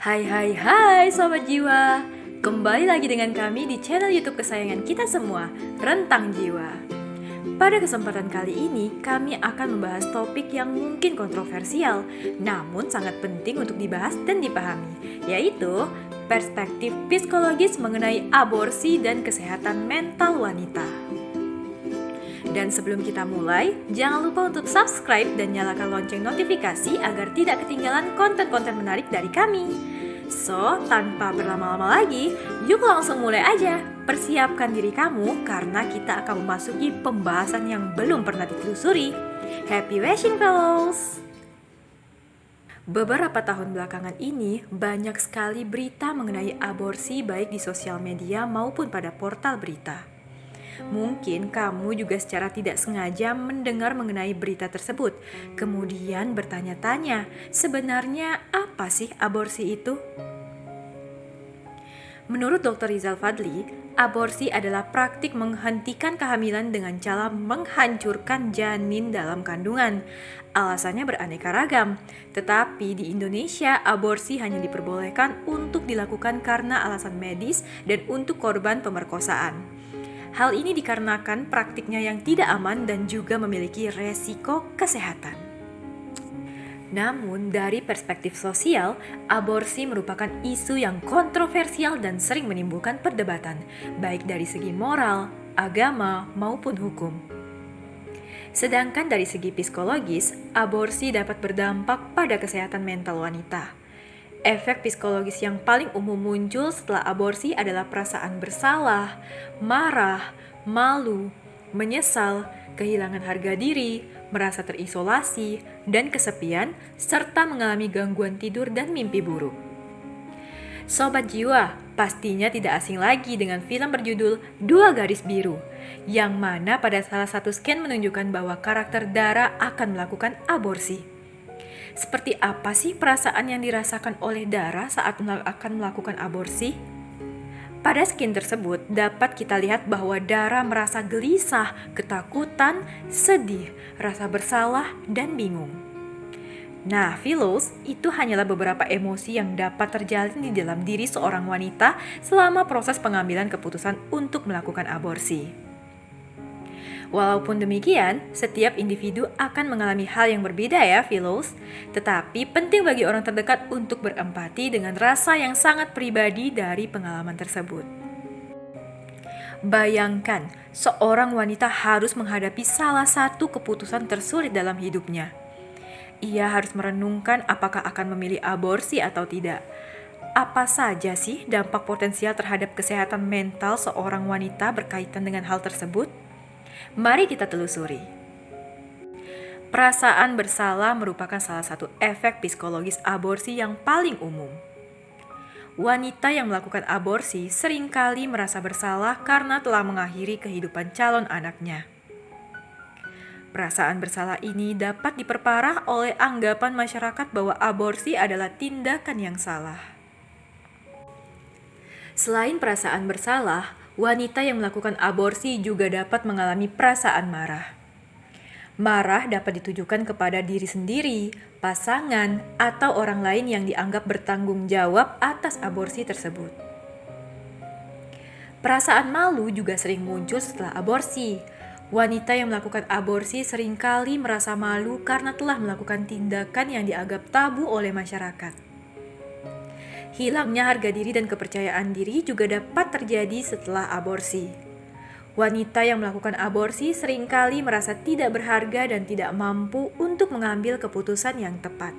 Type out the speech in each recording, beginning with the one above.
Hai hai hai Sobat Jiwa. Kembali lagi dengan kami di channel YouTube kesayangan kita semua, Rentang Jiwa. Pada kesempatan kali ini, kami akan membahas topik yang mungkin kontroversial, namun sangat penting untuk dibahas dan dipahami, yaitu perspektif psikologis mengenai aborsi dan kesehatan mental wanita. Dan sebelum kita mulai, jangan lupa untuk subscribe dan nyalakan lonceng notifikasi agar tidak ketinggalan konten-konten menarik dari kami. So, tanpa berlama-lama lagi, yuk langsung mulai aja. Persiapkan diri kamu karena kita akan memasuki pembahasan yang belum pernah ditelusuri. Happy watching, fellows! Beberapa tahun belakangan ini, banyak sekali berita mengenai aborsi baik di sosial media maupun pada portal berita. Mungkin kamu juga secara tidak sengaja mendengar mengenai berita tersebut, kemudian bertanya-tanya, sebenarnya apa sih aborsi itu? Menurut Dr. Rizal Fadli, aborsi adalah praktik menghentikan kehamilan dengan cara menghancurkan janin dalam kandungan. Alasannya beraneka ragam, tetapi di Indonesia aborsi hanya diperbolehkan untuk dilakukan karena alasan medis dan untuk korban pemerkosaan. Hal ini dikarenakan praktiknya yang tidak aman dan juga memiliki resiko kesehatan. Namun, dari perspektif sosial, aborsi merupakan isu yang kontroversial dan sering menimbulkan perdebatan, baik dari segi moral, agama, maupun hukum. Sedangkan dari segi psikologis, aborsi dapat berdampak pada kesehatan mental wanita. Efek psikologis yang paling umum muncul setelah aborsi adalah perasaan bersalah, marah, malu, menyesal, kehilangan harga diri, merasa terisolasi, dan kesepian, serta mengalami gangguan tidur dan mimpi buruk. Sobat Jiwa, pastinya tidak asing lagi dengan film berjudul Dua Garis Biru, yang mana pada salah satu scan menunjukkan bahwa karakter Dara akan melakukan aborsi. Seperti apa sih perasaan yang dirasakan oleh Dara saat akan melakukan aborsi? Pada skin tersebut dapat kita lihat bahwa Dara merasa gelisah, ketakutan, sedih, rasa bersalah, dan bingung. Nah, Philos, itu hanyalah beberapa emosi yang dapat terjalin di dalam diri seorang wanita selama proses pengambilan keputusan untuk melakukan aborsi. Walaupun demikian, setiap individu akan mengalami hal yang berbeda ya, Philos. Tetapi penting bagi orang terdekat untuk berempati dengan rasa yang sangat pribadi dari pengalaman tersebut. Bayangkan, seorang wanita harus menghadapi salah satu keputusan tersulit dalam hidupnya. Ia harus merenungkan apakah akan memilih aborsi atau tidak. Apa saja sih dampak potensial terhadap kesehatan mental seorang wanita berkaitan dengan hal tersebut? Mari kita telusuri. Perasaan bersalah merupakan salah satu efek psikologis aborsi yang paling umum. Wanita yang melakukan aborsi seringkali merasa bersalah karena telah mengakhiri kehidupan calon anaknya. Perasaan bersalah ini dapat diperparah oleh anggapan masyarakat bahwa aborsi adalah tindakan yang salah. Selain perasaan bersalah, wanita yang melakukan aborsi juga dapat mengalami perasaan marah. Marah dapat ditujukan kepada diri sendiri, pasangan, atau orang lain yang dianggap bertanggung jawab atas aborsi tersebut. Perasaan malu juga sering muncul setelah aborsi. Wanita yang melakukan aborsi seringkali merasa malu karena telah melakukan tindakan yang dianggap tabu oleh masyarakat. Hilangnya harga diri dan kepercayaan diri juga dapat terjadi setelah aborsi. Wanita yang melakukan aborsi seringkali merasa tidak berharga dan tidak mampu untuk mengambil keputusan yang tepat.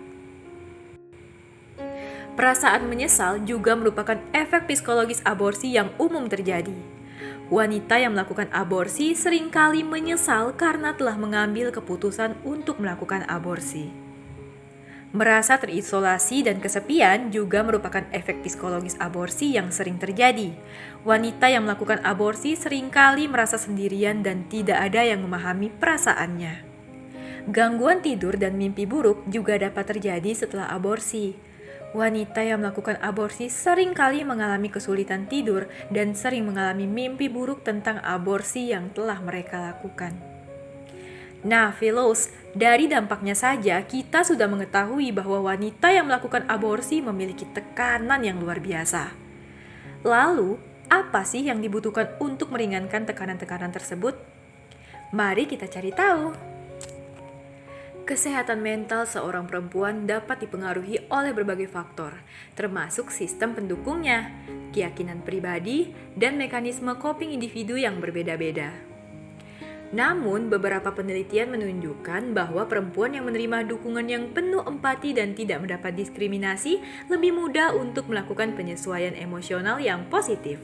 Perasaan menyesal juga merupakan efek psikologis aborsi yang umum terjadi. Wanita yang melakukan aborsi seringkali menyesal karena telah mengambil keputusan untuk melakukan aborsi. Merasa terisolasi dan kesepian juga merupakan efek psikologis aborsi yang sering terjadi. Wanita yang melakukan aborsi seringkali merasa sendirian dan tidak ada yang memahami perasaannya. Gangguan tidur dan mimpi buruk juga dapat terjadi setelah aborsi. Wanita yang melakukan aborsi seringkali mengalami kesulitan tidur dan sering mengalami mimpi buruk tentang aborsi yang telah mereka lakukan. Nah, Philos, dari dampaknya saja kita sudah mengetahui bahwa wanita yang melakukan aborsi memiliki tekanan yang luar biasa. Lalu, apa sih yang dibutuhkan untuk meringankan tekanan-tekanan tersebut? Mari kita cari tahu. Kesehatan mental seorang perempuan dapat dipengaruhi oleh berbagai faktor, termasuk sistem pendukungnya, keyakinan pribadi, dan mekanisme coping individu yang berbeda-beda. Namun, beberapa penelitian menunjukkan bahwa perempuan yang menerima dukungan yang penuh empati dan tidak mendapat diskriminasi lebih mudah untuk melakukan penyesuaian emosional yang positif.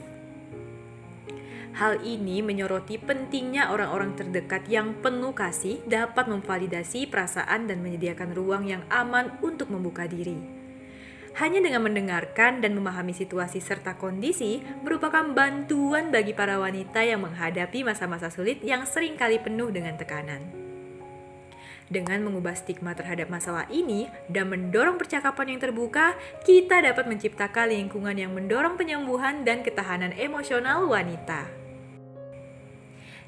Hal ini menyoroti pentingnya orang-orang terdekat yang penuh kasih dapat memvalidasi perasaan dan menyediakan ruang yang aman untuk membuka diri. Hanya dengan mendengarkan dan memahami situasi serta kondisi merupakan bantuan bagi para wanita yang menghadapi masa-masa sulit yang seringkali penuh dengan tekanan. Dengan mengubah stigma terhadap masalah ini dan mendorong percakapan yang terbuka, kita dapat menciptakan lingkungan yang mendorong penyembuhan dan ketahanan emosional wanita.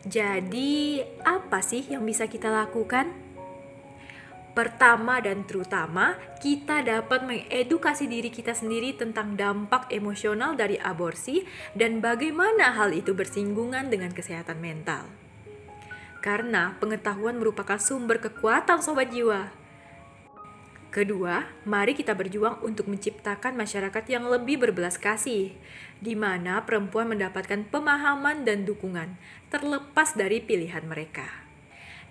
Jadi, apa sih yang bisa kita lakukan? Pertama dan terutama, kita dapat mengedukasi diri kita sendiri tentang dampak emosional dari aborsi dan bagaimana hal itu bersinggungan dengan kesehatan mental. Karena pengetahuan merupakan sumber kekuatan sobat jiwa. Kedua, mari kita berjuang untuk menciptakan masyarakat yang lebih berbelas kasih, di mana perempuan mendapatkan pemahaman dan dukungan, terlepas dari pilihan mereka.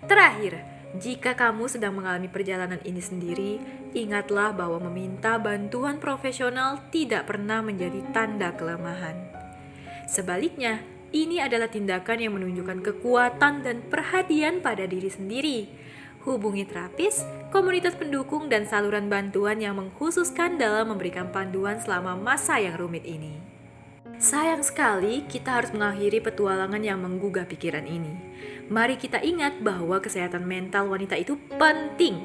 Terakhir, jika kamu sedang mengalami perjalanan ini sendiri, ingatlah bahwa meminta bantuan profesional tidak pernah menjadi tanda kelemahan. Sebaliknya, ini adalah tindakan yang menunjukkan kekuatan dan perhatian pada diri sendiri. Hubungi terapis, komunitas pendukung, dan saluran bantuan yang mengkhususkan dalam memberikan panduan selama masa yang rumit ini. Sayang sekali kita harus mengakhiri petualangan yang menggugah pikiran ini. Mari kita ingat bahwa kesehatan mental wanita itu penting.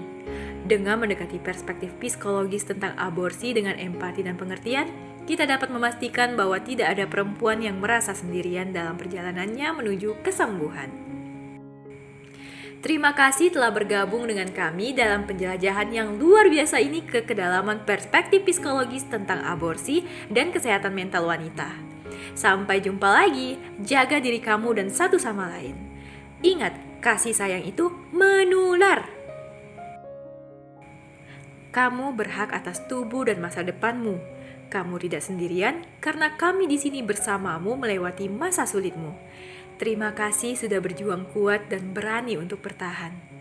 Dengan mendekati perspektif psikologis tentang aborsi dengan empati dan pengertian, kita dapat memastikan bahwa tidak ada perempuan yang merasa sendirian dalam perjalanannya menuju kesembuhan. Terima kasih telah bergabung dengan kami dalam penjelajahan yang luar biasa ini ke kedalaman perspektif psikologis tentang aborsi dan kesehatan mental wanita. Sampai jumpa lagi, jaga diri kamu dan satu sama lain. Ingat, kasih sayang itu menular. Kamu berhak atas tubuh dan masa depanmu. Kamu tidak sendirian karena kami di sini bersamamu melewati masa sulitmu. Terima kasih sudah berjuang kuat dan berani untuk bertahan.